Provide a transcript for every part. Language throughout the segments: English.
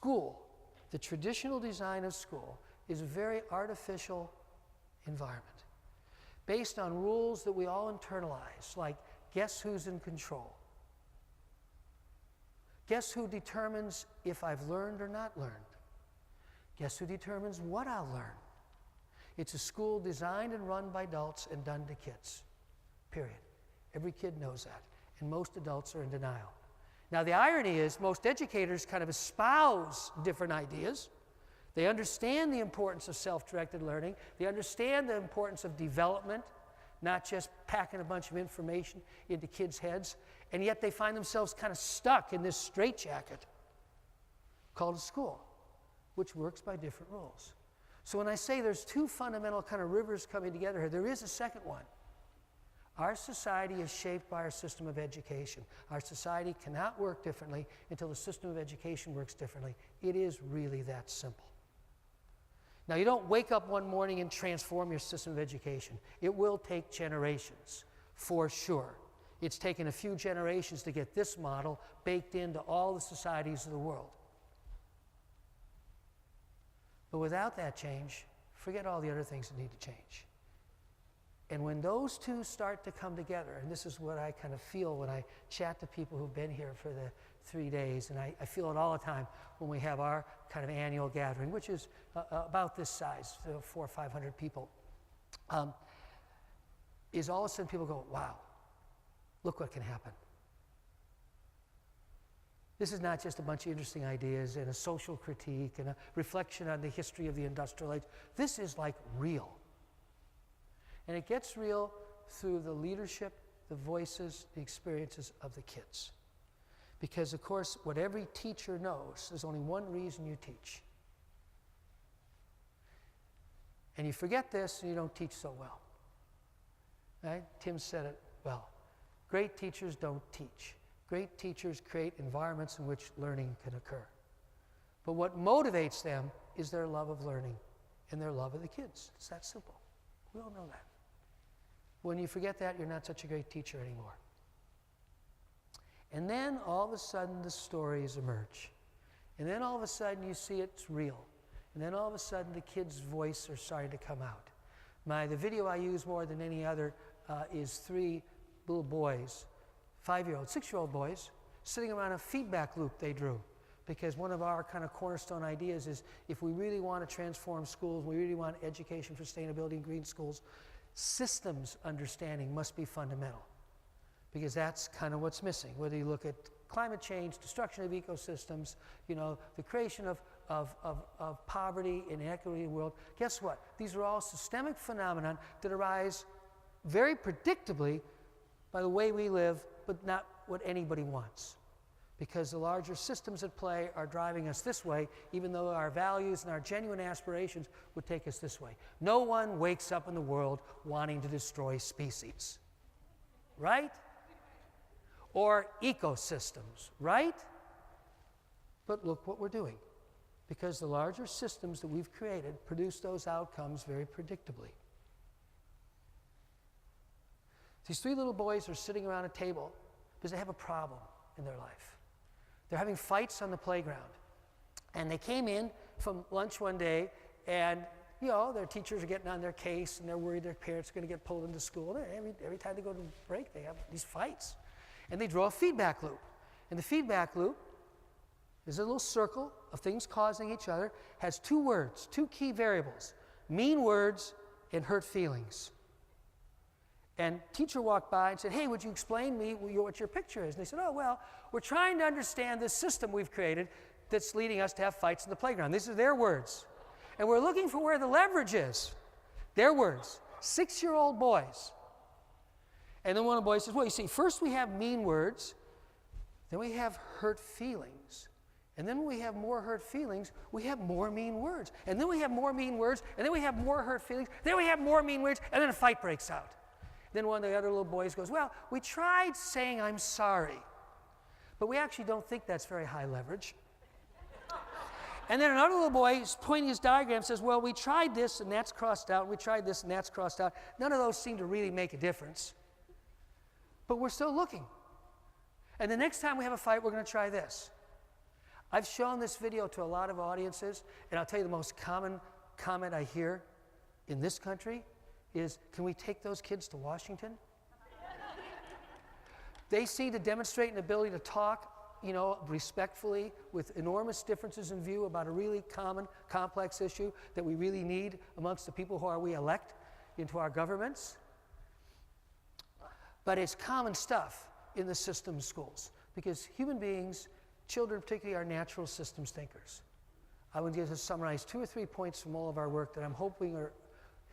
School, the traditional design of school, is a very artificial environment based on rules that we all internalize, like guess who's in control? Guess who determines if I've learned or not learned? Guess who determines what I'll learn? It's a school designed and run by adults and done to kids, period. Every kid knows that, and most adults are in denial. Now, the irony is most educators kind of espouse different ideas. They understand the importance of self-directed learning. They understand the importance of development, not just packing a bunch of information into kids' heads, and yet they find themselves kind of stuck in this straitjacket called a school, which works by different rules. So when I say there's two fundamental kind of rivers coming together here, there is a second one. Our society is shaped by our system of education. Our society cannot work differently until the system of education works differently. It is really that simple. Now, you don't wake up one morning and transform your system of education. It will take generations, for sure. It's taken a few generations to get this model baked into all the societies of the world. But without that change, forget all the other things that need to change. And when those two start to come together, and this is what I kind of feel when I chat to people who've been here for the 3 days, and I feel it all the time when we have our kind of annual gathering, which is about this size, 400 or 500 people, is all of a sudden people go, wow, look what can happen. This is not just a bunch of interesting ideas and a social critique and a reflection on the history of the industrial age. This is like real. And it gets real through the leadership, the voices, the experiences of the kids. Because, of course, what every teacher knows, there's only one reason you teach. And you forget this and you don't teach so well. Right? Tim said it well. Great teachers don't teach. Great teachers create environments in which learning can occur. But what motivates them is their love of learning and their love of the kids. It's that simple. We all know that. When you forget that, you're not such a great teacher anymore. And then all of a sudden the stories emerge. And then all of a sudden you see it's real. And then all of a sudden the kids' voice are starting to come out. The video I use more than any other is 3 little boys, 5-year-old, 6-year-old boys, sitting around a feedback loop they drew. Because one of our kind of cornerstone ideas is if we really want to transform schools, we really want education for sustainability and green schools, systems understanding must be fundamental. Because that's kind of what's missing. Whether you look at climate change, destruction of ecosystems, the creation of poverty and inequity in the world, guess what? These are all systemic phenomena that arise very predictably by the way we live, but not what anybody wants. Because the larger systems at play are driving us this way, even though our values and our genuine aspirations would take us this way. No one wakes up in the world wanting to destroy species, right? Or ecosystems, right? But look what we're doing. Because the larger systems that we've created produce those outcomes very predictably. These 3 little boys are sitting around a table because they have a problem in their life. They're having fights on the playground. And they came in from lunch one day, and their teachers are getting on their case, and they're worried their parents are going to get pulled into school. Every time they go to break, they have these fights. And they draw a feedback loop. And the feedback loop is a little circle of things causing each other, has 2 words, 2 key variables, mean words and hurt feelings. And teacher walked by and said, hey, would you explain me what your picture is? And they said, oh, well, we're trying to understand this system we've created that's leading us to have fights in the playground. These are their words. And we're looking for where the leverage is. Their words. 6-year-old boys. And then one of the boys says, well, you see, first we have mean words, then we have hurt feelings. And then when we have more hurt feelings, we have more mean words. And then we have more mean words, and then we have more hurt feelings, then we have more mean words, and then a fight breaks out. Then one of the other little boys goes, well, we tried saying I'm sorry, but we actually don't think that's very high leverage. And then another little boy is pointing his diagram says, well, we tried this and that's crossed out, we tried this and that's crossed out. None of those seem to really make a difference. But we're still looking. And the next time we have a fight, we're going to try this. I've shown this video to a lot of audiences, and I'll tell you the most common comment I hear in this country is, can we take those kids to Washington? They seem to demonstrate an ability to talk, respectfully, with enormous differences in view about a really common, complex issue that we really need amongst the people who we elect into our governments. But it's common stuff in the systems schools, because human beings, children particularly, are natural systems thinkers. I would just summarize 2 or 3 points from all of our work that I'm hoping are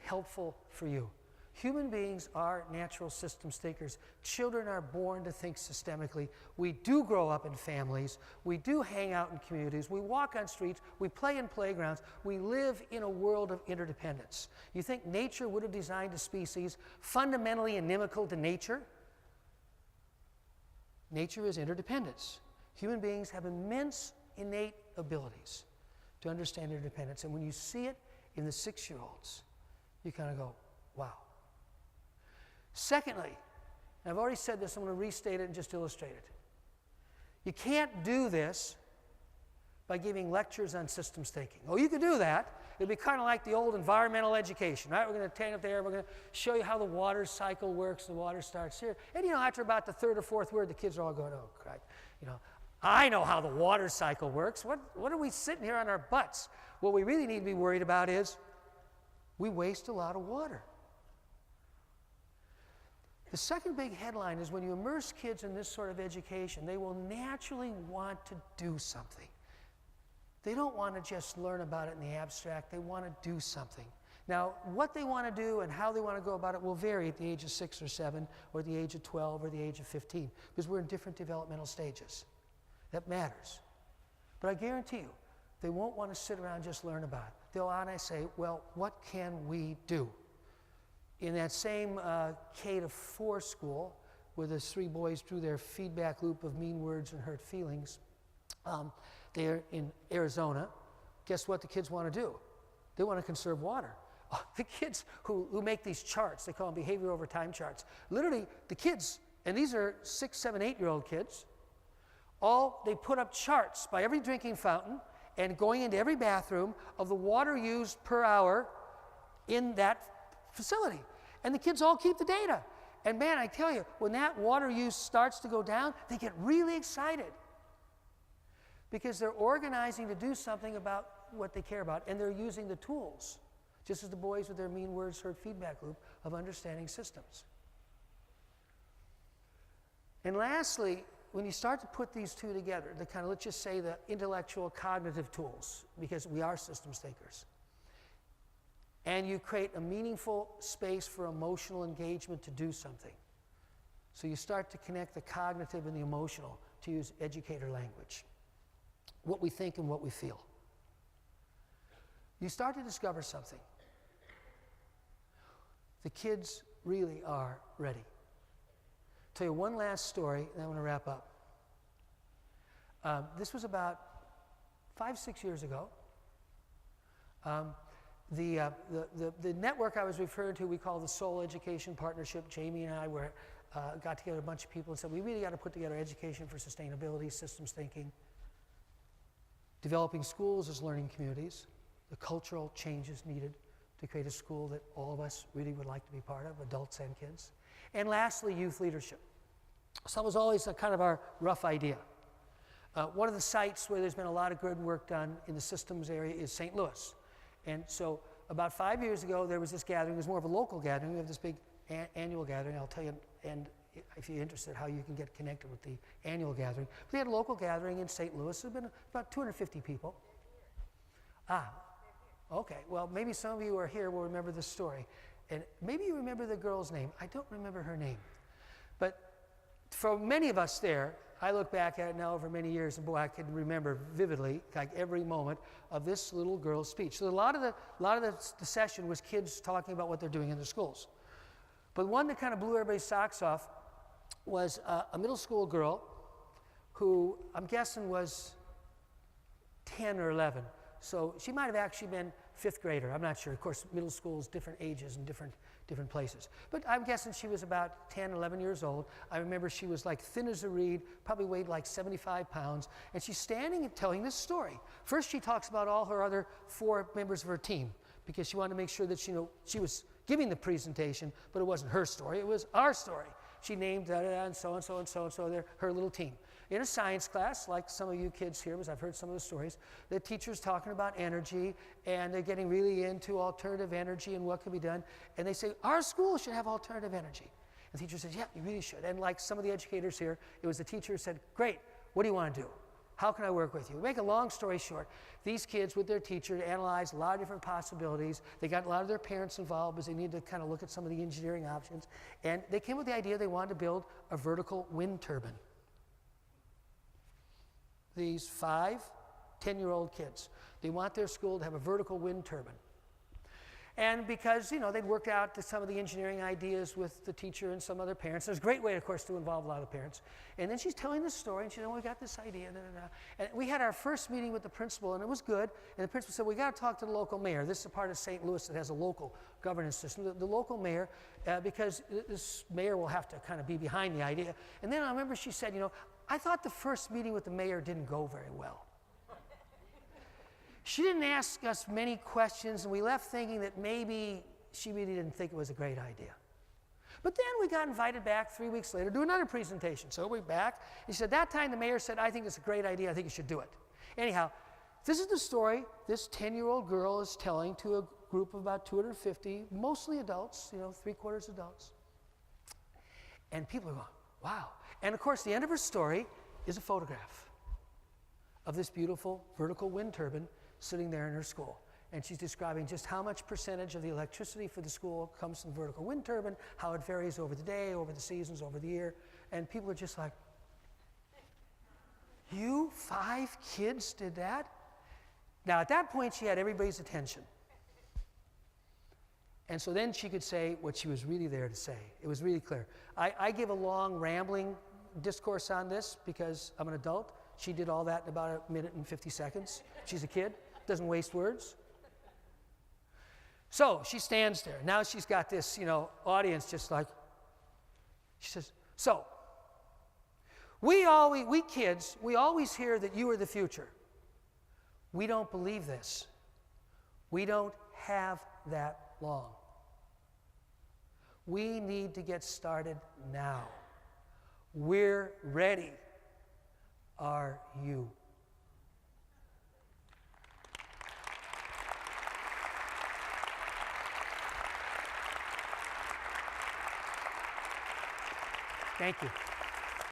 helpful for you. Human beings are natural systems thinkers. Children are born to think systemically. We do grow up in families. We do hang out in communities. We walk on streets. We play in playgrounds. We live in a world of interdependence. You think nature would have designed a species fundamentally inimical to nature? Nature is interdependence. Human beings have immense innate abilities to understand interdependence. And when you see it in the 6-year-olds, you kind of go, wow. Secondly, and I've already said this, I'm going to restate it and just illustrate it. You can't do this by giving lectures on systems thinking. Oh, you could do that. It'd be kind of like the old environmental education, right? We're going to stand up there, we're going to show you how the water cycle works, the water starts here. And after about the 3rd or 4th word, the kids are all going, oh, crap. I know how the water cycle works. What are we sitting here on our butts? What we really need to be worried about is we waste a lot of water. The second big headline is when you immerse kids in this sort of education, they will naturally want to do something. They don't want to just learn about it in the abstract. They want to do something. Now, what they want to do and how they want to go about it will vary at the age of 6 or 7 or the age of 12 or the age of 15, because we're in different developmental stages. That matters. But I guarantee you, they won't want to sit around and just learn about it. They'll want to say, well, what can we do? In that same K to 4 school, where the 3 boys drew their feedback loop of mean words and hurt feelings, they're in Arizona. Guess what the kids want to do? They want to conserve water. The kids who make these charts, they call them behavior over time charts. Literally, the kids, and these are 6, 7, 8-year-old kids, they put up charts by every drinking fountain and going into every bathroom of the water used per hour in that facility. And the kids all keep the data. And man, I tell you, when that water use starts to go down, they get really excited, because they're organizing to do something about what they care about, and they're using the tools, just as the boys with their mean words heard feedback loop of understanding systems. And lastly, when you start to put these two together, the kind of, let's just say, the intellectual cognitive tools, because we are systems thinkers, and you create a meaningful space for emotional engagement to do something. So you start to connect the cognitive and the emotional, to use educator language, what we think and what we feel. You start to discover something. The kids really are ready. I'll tell you one last story, and then I'm going to wrap up. This was about 5, 6 years ago. The network I was referring to, we call the Soul Education Partnership. Jamie and I got together a bunch of people and said, we really got to put together education for sustainability, systems thinking, developing schools as learning communities, the cultural changes needed to create a school that all of us really would like to be part of, adults and kids. And lastly, youth leadership. So that was always kind of our rough idea. One of the sites where there's been a lot of good work done in the systems area is St. Louis. And so about 5 years ago, there was this gathering. It was more of a local gathering. We have this big annual gathering. I'll tell you, and if you're interested, how you can get connected with the annual gathering. We had a local gathering in St. Louis. There have been about 250 people. Okay. Well, maybe some of you who are here will remember this story. And maybe you remember the girl's name. I don't remember her name. But for many of us there, I look back at it now over many years, and boy, I can remember vividly, like every moment of this little girl's speech. So a lot of the session was kids talking about what they're doing in their schools. But one that kind of blew everybody's socks off was a middle school girl who I'm guessing was 10 or 11. So she might have actually been fifth grader. I'm not sure. Of course, middle schools, different ages and different places. But I'm guessing she was about 10, 11 years old. I remember she was like thin as a reed, probably weighed like 75 pounds. And she's standing and telling this story. First, she talks about all her other 4 members of her team, because she wanted to make sure that she was giving the presentation, but it wasn't her story, it was our story. She named and so and so and so and so, her little team. In a science class, like some of you kids here, because I've heard some of the stories, the teacher's talking about energy, and they're getting really into alternative energy and what can be done. And they say, our school should have alternative energy. And the teacher says, yeah, you really should. And like some of the educators here, it was the teacher who said, great, what do you want to do? How can I work with you? Make a long story short, these kids with their teacher analyzed a lot of different possibilities. They got a lot of their parents involved because they needed to kind of look at some of the engineering options. And they came with the idea they wanted to build a vertical wind turbine. These 5 10-year-old kids, they want their school to have a vertical wind turbine. And because, they'd worked out some of the engineering ideas with the teacher and some other parents. There's a great way, of course, to involve a lot of parents. And then she's telling this story, and she said, we got this idea. And we had our first meeting with the principal, and it was good. And the principal said, we got to talk to the local mayor. This is a part of St. Louis that has a local governance system. The local mayor, because this mayor will have to kind of be behind the idea. And then I remember she said, I thought the first meeting with the mayor didn't go very well. She didn't ask us many questions, and we left thinking that maybe she really didn't think it was a great idea. But then we got invited back 3 weeks later to do another presentation. So we're back. And she said, that time the mayor said, I think it's a great idea. I think you should do it. Anyhow, this is the story this 10-year-old girl is telling to a group of about 250, mostly adults, 3/4 adults. And people are going, wow. And of course, the end of her story is a photograph of this beautiful vertical wind turbine sitting there in her school. And she's describing just how much percentage of the electricity for the school comes from the vertical wind turbine, how it varies over the day, over the seasons, over the year. And people are just like, you 5 kids did that? Now, at that point, she had everybody's attention. And so then she could say what she was really there to say. It was really clear. I give a long, rambling discourse on this because I'm an adult. She did all that in about 1 minute and 50 seconds. She's a kid, doesn't waste words. So she stands there. Now she's got this, audience just like, she says, so, we kids, we always hear that you are the future. We don't believe this. We don't have that long. We need to get started now. We're ready. Are you? Thank you.